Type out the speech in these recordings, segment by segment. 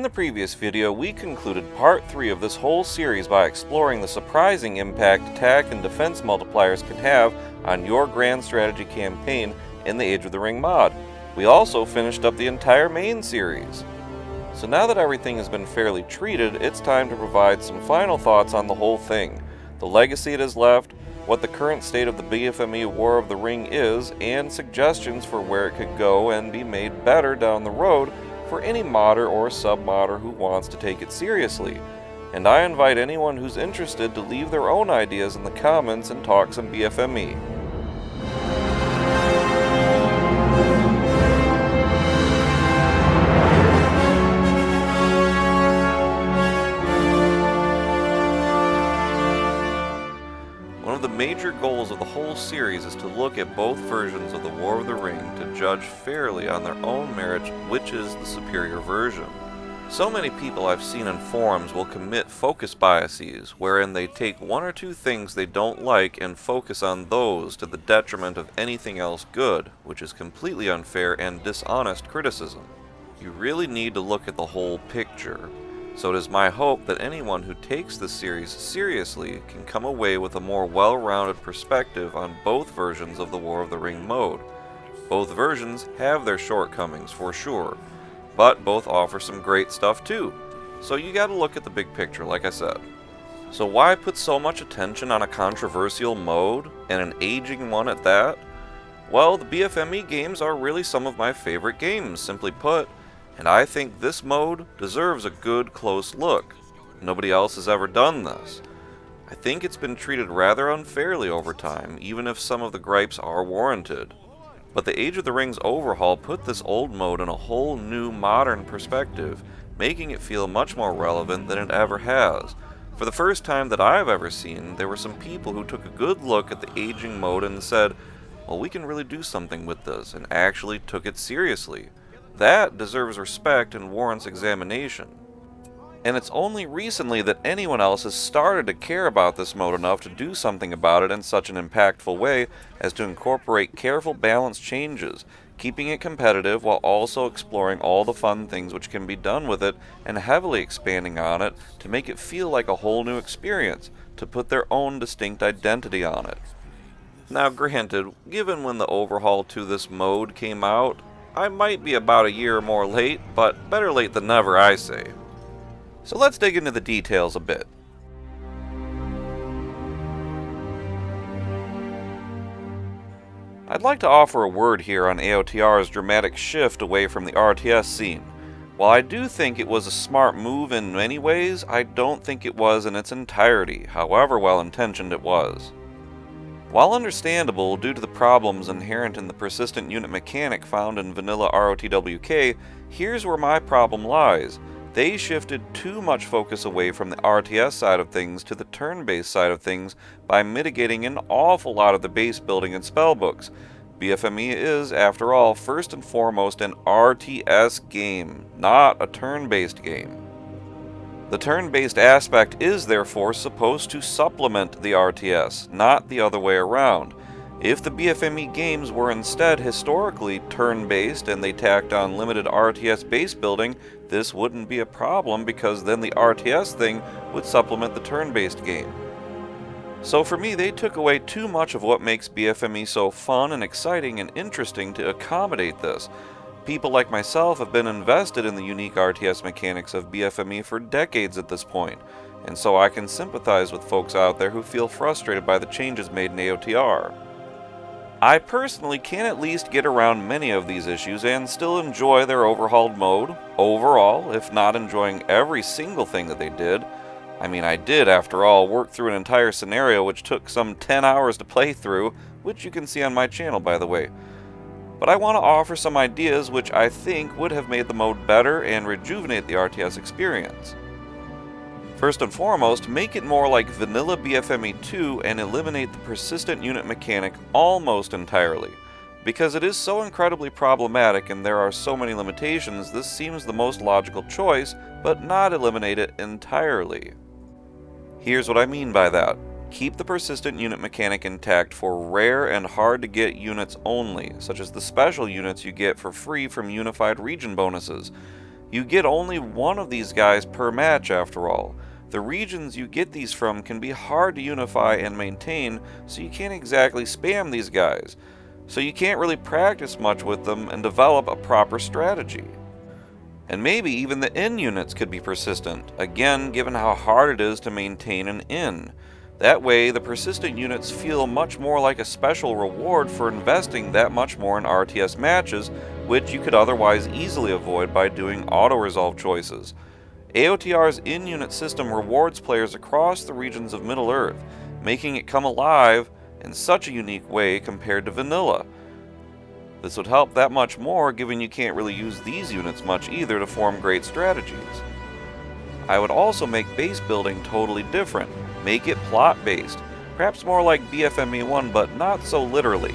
the previous video, we concluded part 3 of this whole series by exploring the surprising impact attack and defense multipliers can have on your grand strategy campaign in the Age of the Ring mod. We also finished up the entire main series. So now that everything has been fairly treated, it's time to provide some final thoughts on the whole thing, the legacy it has left, what the current state of the BFME War of the Ring is, and suggestions for where it could go and be made better down the road for any modder or sub-modder who wants to take it seriously. And I invite anyone who's interested to leave their own ideas in the comments and talk some BFME. One of the major goals of the whole series is to look at both versions of the War of the Ring to judge fairly on their own merit which is the superior version. So many people I've seen in forums will commit focus biases, wherein they take one or two things they don't like and focus on those to the detriment of anything else good, which is completely unfair and dishonest criticism. You really need to look at the whole picture. So it is my hope that anyone who takes this series seriously can come away with a more well-rounded perspective on both versions of the War of the Ring mode. Both versions have their shortcomings for sure, but both offer some great stuff too. So you gotta look at the big picture, like I said. So why put so much attention on a controversial mode, and an aging one at that? Well, the BFME games are really some of my favorite games, simply put. And I think this mode deserves a good close look. Nobody else has ever done this. I think it's been treated rather unfairly over time, even if some of the gripes are warranted. But the Age of the Rings overhaul put this old mode in a whole new modern perspective, making it feel much more relevant than it ever has. For the first time that I've ever seen, there were some people who took a good look at the aging mode and said, well, we can really do something with this, and actually took it seriously. That deserves respect and warrants examination. And it's only recently that anyone else has started to care about this mode enough to do something about it in such an impactful way as to incorporate careful balance changes, keeping it competitive while also exploring all the fun things which can be done with it and heavily expanding on it to make it feel like a whole new experience, to put their own distinct identity on it. Now granted, given when the overhaul to this mode came out, I might be about a year or more late, but better late than never, I say. So let's dig into the details a bit. I'd like to offer a word here on AOTR's dramatic shift away from the RTS scene. While I do think it was a smart move in many ways, I don't think it was in its entirety, however well intentioned it was. While understandable due to the problems inherent in the persistent unit mechanic found in vanilla ROTWK, here's where my problem lies. They shifted too much focus away from the RTS side of things to the turn-based side of things by mitigating an awful lot of the base building and spellbooks. BFME is, after all, first and foremost an RTS game, not a turn-based game. The turn-based aspect is therefore supposed to supplement the RTS, not the other way around. If the BFME games were instead historically turn-based and they tacked on limited RTS base building, this wouldn't be a problem because then the RTS thing would supplement the turn-based game. So for me, they took away too much of what makes BFME so fun and exciting and interesting to accommodate this. People like myself have been invested in the unique RTS mechanics of BFME for decades at this point, and so I can sympathize with folks out there who feel frustrated by the changes made in AOTR. I personally can at least get around many of these issues and still enjoy their overhauled mode, overall, if not enjoying every single thing that they did. I mean, I did, after all, work through an entire scenario which took some 10 hours to play through, which you can see on my channel, by the way. But I want to offer some ideas which I think would have made the mode better and rejuvenate the RTS experience. First and foremost, make it more like vanilla BFME 2 and eliminate the persistent unit mechanic almost entirely. Because it is so incredibly problematic and there are so many limitations, this seems the most logical choice, but not eliminate it entirely. Here's what I mean by that. Keep the persistent unit mechanic intact for rare and hard to get units only, such as the special units you get for free from unified region bonuses. You get only one of these guys per match after all. The regions you get these from can be hard to unify and maintain, so you can't exactly spam these guys. So you can't really practice much with them and develop a proper strategy. And maybe even the inn units could be persistent, again given how hard it is to maintain an inn. That way, the persistent units feel much more like a special reward for investing that much more in RTS matches, which you could otherwise easily avoid by doing auto-resolve choices. AOTR's in-unit system rewards players across the regions of Middle-earth, making it come alive in such a unique way compared to vanilla. This would help that much more given you can't really use these units much either to form great strategies. I would also make base building totally different. Make it plot-based, perhaps more like BFME 1 but not so literally.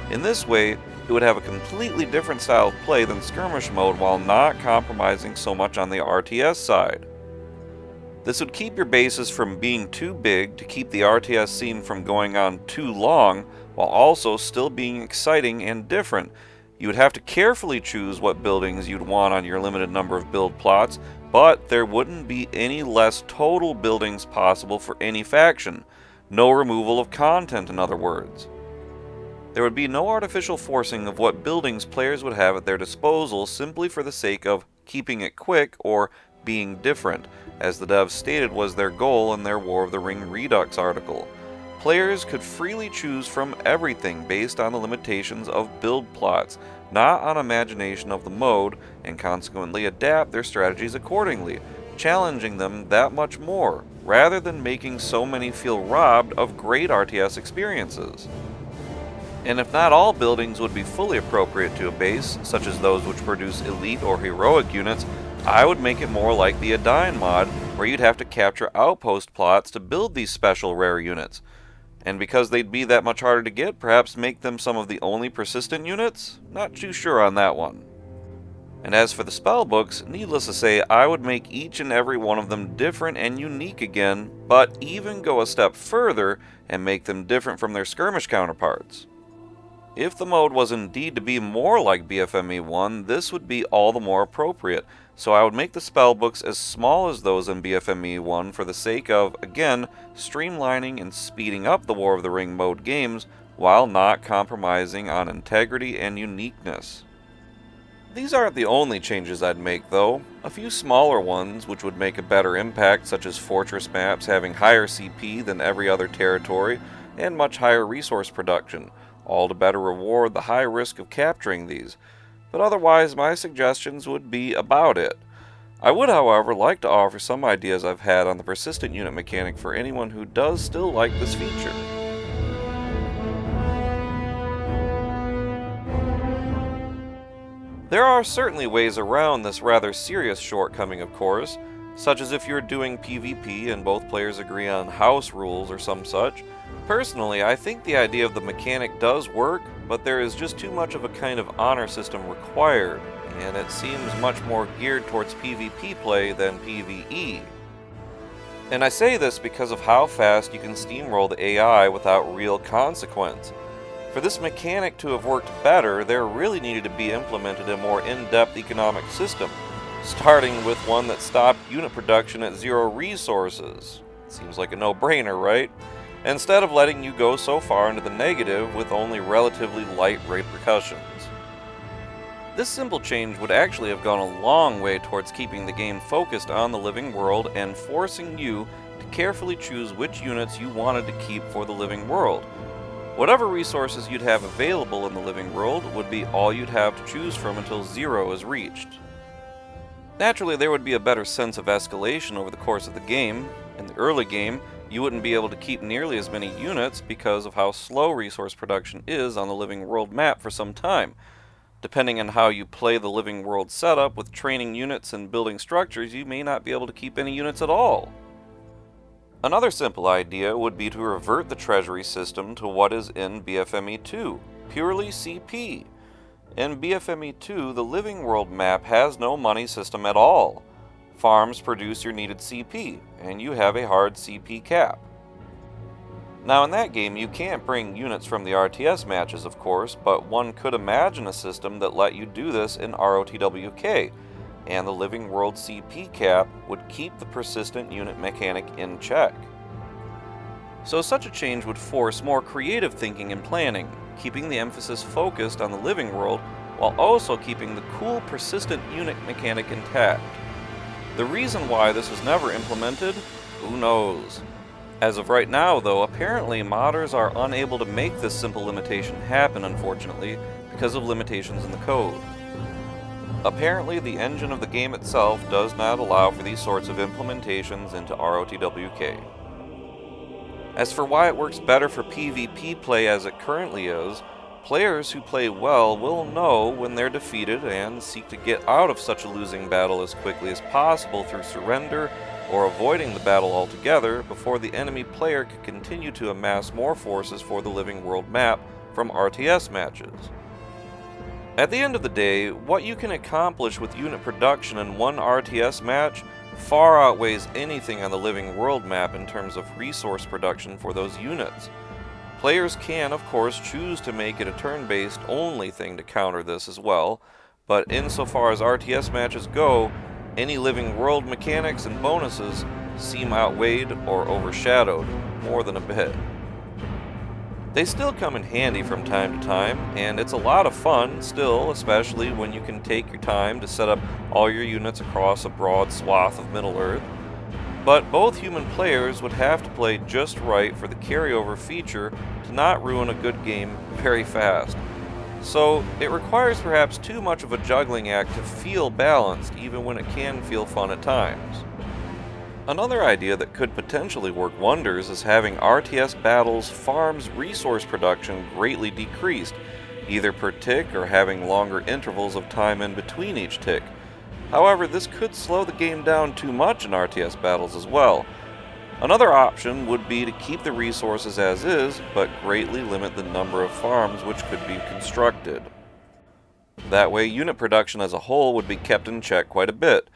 In this way, it would have a completely different style of play than skirmish mode while not compromising so much on the RTS side. This would keep your bases from being too big to keep the RTS scene from going on too long, while also still being exciting and different. You would have to carefully choose what buildings you'd want on your limited number of build plots, but there wouldn't be any less total buildings possible for any faction. No removal of content, in other words. There would be no artificial forcing of what buildings players would have at their disposal simply for the sake of keeping it quick or being different, as the devs stated was their goal in their War of the Ring Redux article. Players could freely choose from everything based on the limitations of build plots, not on imagination of the mode, and consequently adapt their strategies accordingly, challenging them that much more, rather than making so many feel robbed of great RTS experiences. And if not all buildings would be fully appropriate to a base, such as those which produce elite or heroic units, I would make it more like the Edain mod, where you'd have to capture outpost plots to build these special rare units. And because they'd be that much harder to get, perhaps make them some of the only persistent units? Not too sure on that one. And as for the spellbooks, needless to say, I would make each and every one of them different and unique again, but even go a step further and make them different from their skirmish counterparts. If the mode was indeed to be more like BFME 1, this would be all the more appropriate, so I would make the spellbooks as small as those in BFME 1 for the sake of, again, streamlining and speeding up the War of the Ring mode games while not compromising on integrity and uniqueness. These aren't the only changes I'd make though. A few smaller ones which would make a better impact, such as fortress maps having higher CP than every other territory and much higher resource production, all to better reward the high risk of capturing these. But otherwise, my suggestions would be about it. I would, however, like to offer some ideas I've had on the persistent unit mechanic for anyone who does still like this feature. There are certainly ways around this rather serious shortcoming, of course, such as if you're doing PvP and both players agree on house rules or some such. Personally, I think the idea of the mechanic does work, but there is just too much of a kind of honor system required, and it seems much more geared towards PvP play than PvE. And I say this because of how fast you can steamroll the AI without real consequence. For this mechanic to have worked better, there really needed to be implemented a more in-depth economic system, starting with one that stopped unit production at 0 resources. Seems like a no-brainer, right? Instead of letting you go so far into the negative with only relatively light repercussions. This simple change would actually have gone a long way towards keeping the game focused on the living world and forcing you to carefully choose which units you wanted to keep for the living world. Whatever resources you'd have available in the living world would be all you'd have to choose from until 0 is reached. Naturally, there would be a better sense of escalation over the course of the game. In the early game, you wouldn't be able to keep nearly as many units because of how slow resource production is on the living world map for some time. Depending on how you play the living world setup with training units and building structures, you may not be able to keep any units at all. Another simple idea would be to revert the treasury system to what is in BFME 2, purely CP. In BFME 2, the living world map has no money system at all. Farms produce your needed CP, and you have a hard CP cap. Now in that game you can't bring units from the RTS matches of course, but one could imagine a system that let you do this in ROTWK. and the living world CP cap would keep the persistent unit mechanic in check. So such a change would force more creative thinking and planning, keeping the emphasis focused on the living world while also keeping the cool persistent unit mechanic intact. The reason why this was never implemented, who knows? As of right now though, apparently modders are unable to make this simple limitation happen, unfortunately, because of limitations in the code. Apparently the engine of the game itself does not allow for these sorts of implementations into ROTWK. As for why it works better for PvP play as it currently is, players who play well will know when they're defeated and seek to get out of such a losing battle as quickly as possible through surrender or avoiding the battle altogether before the enemy player can continue to amass more forces for the living world map from RTS matches. At the end of the day, what you can accomplish with unit production in one RTS match far outweighs anything on the living world map in terms of resource production for those units. Players can, of course, choose to make it a turn-based only thing to counter this as well, but insofar as RTS matches go, any living world mechanics and bonuses seem outweighed or overshadowed more than a bit. They still come in handy from time to time, and it's a lot of fun still, especially when you can take your time to set up all your units across a broad swath of Middle-earth. But both human players would have to play just right for the carryover feature to not ruin a good game very fast. So it requires perhaps too much of a juggling act to feel balanced, even when it can feel fun at times. Another idea that could potentially work wonders is having RTS battles farms resource production greatly decreased, either per tick or having longer intervals of time in between each tick. However, this could slow the game down too much in RTS battles as well. Another option would be to keep the resources as is, but greatly limit the number of farms which could be constructed. That way, unit production as a whole would be kept in check quite a bit.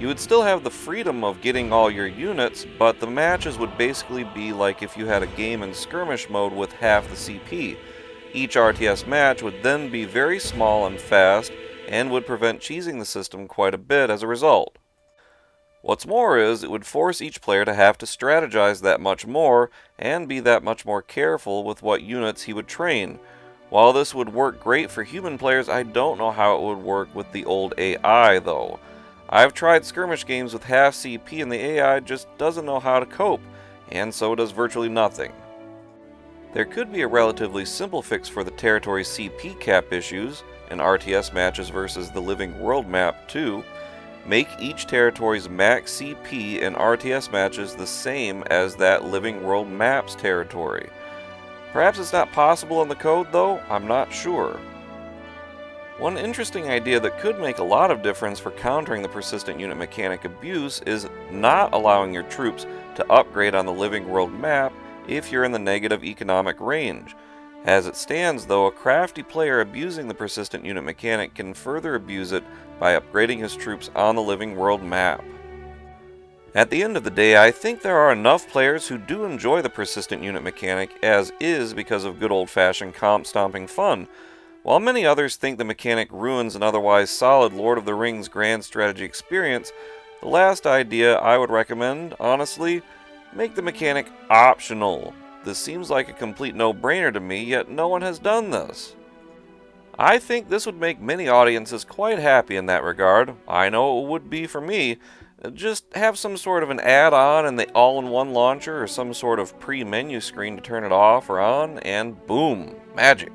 You would still have the freedom of getting all your units, but the matches would basically be like if you had a game in skirmish mode with half the CP. Each RTS match would then be very small and fast, and would prevent cheesing the system quite a bit as a result. What's more is, it would force each player to have to strategize that much more, and be that much more careful with what units he would train. While this would work great for human players, I don't know how it would work with the old AI though. I've tried skirmish games with half CP and the AI just doesn't know how to cope, and so does virtually nothing. There could be a relatively simple fix for the territory's CP cap issues, in RTS matches versus the living world map too. Make each territory's max CP in RTS matches the same as that living world map's territory. Perhaps it's not possible in the code though, I'm not sure. One interesting idea that could make a lot of difference for countering the persistent unit mechanic abuse is not allowing your troops to upgrade on the living world map if you're in the negative economic range. As it stands though, a crafty player abusing the persistent unit mechanic can further abuse it by upgrading his troops on the living world map. At the end of the day, I think there are enough players who do enjoy the persistent unit mechanic as is because of good old-fashioned comp stomping fun, while many others think the mechanic ruins an otherwise solid Lord of the Rings grand strategy experience. The last idea I would recommend, honestly, make the mechanic optional. This seems like a complete no-brainer to me, yet no one has done this. I think this would make many audiences quite happy in that regard. I know it would be for me. Just have some sort of an add-on in the all-in-one launcher or some sort of pre-menu screen to turn it off or on, and boom, magic.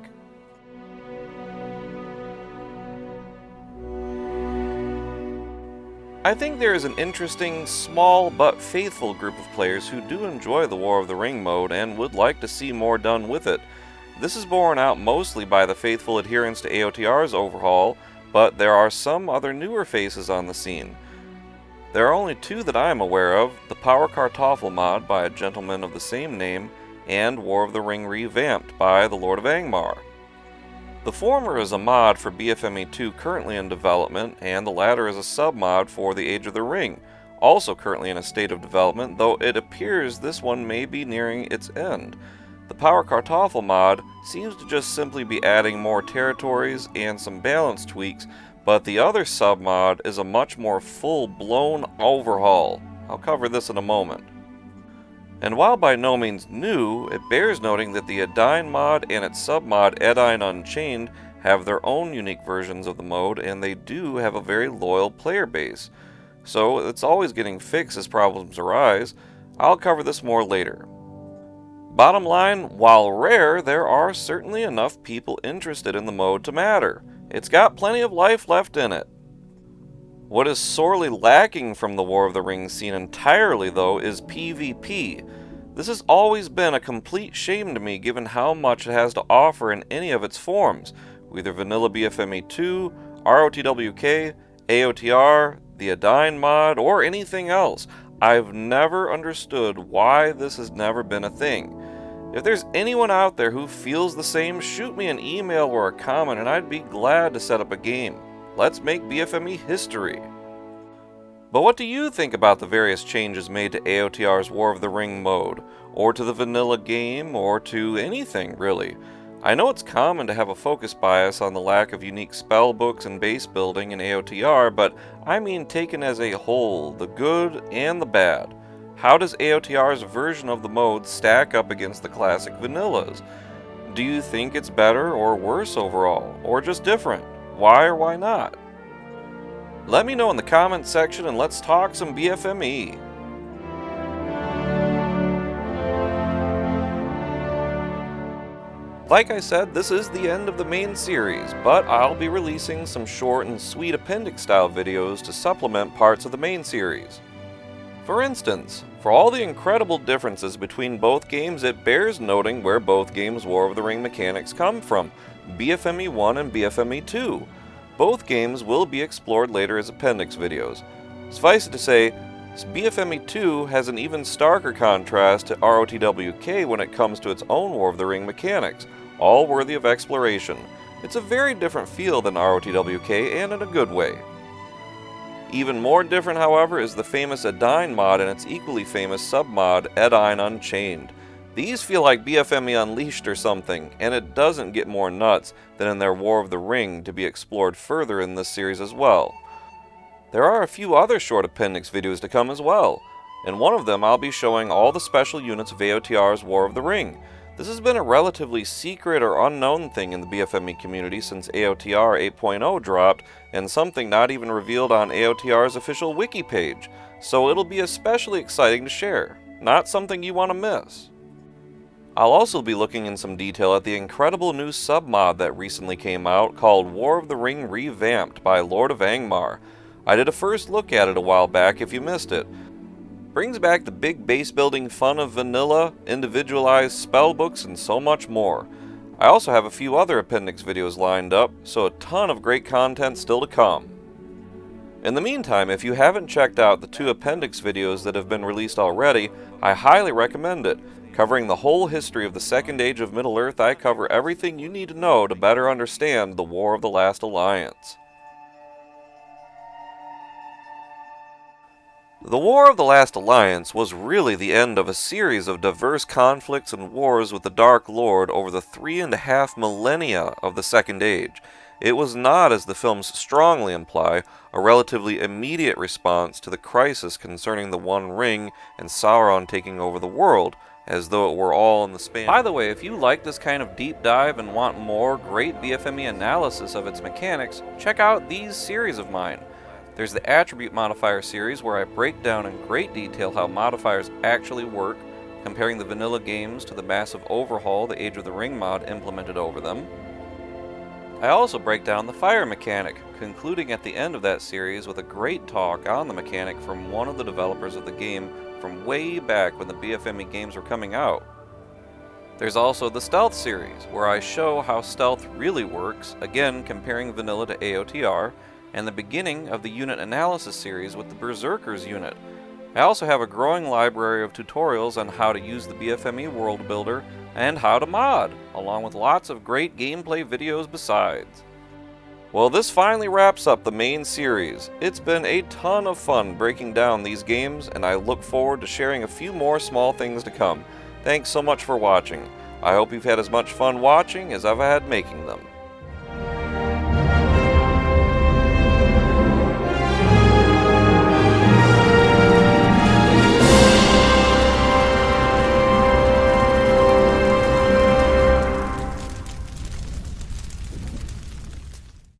I think there is an interesting, small but faithful group of players who do enjoy the War of the Ring mode and would like to see more done with it. This is borne out mostly by the faithful adherents to AOTR's overhaul, but there are some other newer faces on the scene. There are only two that I am aware of, the Power Kartoffel mod by a gentleman of the same name, and War of the Ring Revamped by the Lord of Angmar. The former is a mod for BFME 2 currently in development, and the latter is a sub-mod for the Age of the Ring, also currently in a state of development, though it appears this one may be nearing its end. The Power Kartoffel mod seems to just simply be adding more territories and some balance tweaks, but the other submod is a much more full-blown overhaul. I'll cover this in a moment. And while by no means new, it bears noting that the Edain mod and its submod Edain Unchained have their own unique versions of the mode, and they do have a very loyal player base. So it's always getting fixed as problems arise. I'll cover this more later. Bottom line, while rare, there are certainly enough people interested in the mode to matter. It's got plenty of life left in it. What is sorely lacking from the War of the Ring scene entirely, though, is PvP. This has always been a complete shame to me given how much it has to offer in any of its forms, either vanilla BFME 2, ROTWK, AOTR, the Edain mod, or anything else. I've never understood why this has never been a thing. If there's anyone out there who feels the same, shoot me an email or a comment and I'd be glad to set up a game. Let's make BFME history. But what do you think about the various changes made to AOTR's War of the Ring mode, or to the vanilla game, or to anything really? I know it's common to have a focus bias on the lack of unique spellbooks and base building in AOTR, but I mean taken as a whole, the good and the bad. How does AOTR's version of the mode stack up against the classic vanillas? Do you think it's better or worse overall, or just different? Why or why not? Let me know in the comments section and let's talk some BFME. Like I said, this is the end of the main series, but I'll be releasing some short and sweet appendix style videos to supplement parts of the main series. For instance, for all the incredible differences between both games, it bears noting where both games' War of the Ring mechanics come from, BFME 1 and BFME 2. Both games will be explored later as appendix videos. Suffice it to say, BFME 2 has an even starker contrast to ROTWK when it comes to its own War of the Ring mechanics, all worthy of exploration. It's a very different feel than ROTWK, and in a good way. Even more different, however, is the famous Edain mod and its equally famous submod Edain Unchained. These feel like BFME Unleashed or something, and it doesn't get more nuts than in their War of the Ring to be explored further in this series as well. There are a few other short appendix videos to come as well. In one of them I'll be showing all the special units of AOTR's War of the Ring. This has been a relatively secret or unknown thing in the BFME community since AOTR 8.0 dropped, and something not even revealed on AOTR's official wiki page, so it'll be especially exciting to share. Not something you want to miss. I'll also be looking in some detail at the incredible new submod that recently came out called War of the Ring Revamped by Lord of Angmar. I did a first look at it a while back if you missed it. Brings back the big base building fun of vanilla, individualized spellbooks, and so much more. I also have a few other appendix videos lined up, so a ton of great content still to come. In the meantime, if you haven't checked out the 2 appendix videos that have been released already, I highly recommend it. Covering the whole history of the Second Age of Middle-earth, I cover everything you need to know to better understand the War of the Last Alliance. The War of the Last Alliance was really the end of a series of diverse conflicts and wars with the Dark Lord over the 3.5 millennia of the Second Age. It was not, as the films strongly imply, a relatively immediate response to the crisis concerning the One Ring and Sauron taking over the world, as though it were all in the span. By the way, if you like this kind of deep dive and want more great BFME analysis of its mechanics, check out these series of mine. There's the Attribute Modifier series, where I break down in great detail how modifiers actually work, comparing the vanilla games to the massive overhaul the Age of the Ring mod implemented over them. I also break down the fire mechanic, concluding at the end of that series with a great talk on the mechanic from one of the developers of the game from way back when the BFME games were coming out. There's also the Stealth series, where I show how stealth really works, again comparing vanilla to AOTR, and the beginning of the unit analysis series with the Berserkers unit. I also have a growing library of tutorials on how to use the BFME world builder and how to mod, along with lots of great gameplay videos besides. Well, this finally wraps up the main series. It's been a ton of fun breaking down these games, and I look forward to sharing a few more small things to come. Thanks so much for watching. I hope you've had as much fun watching as I've had making them.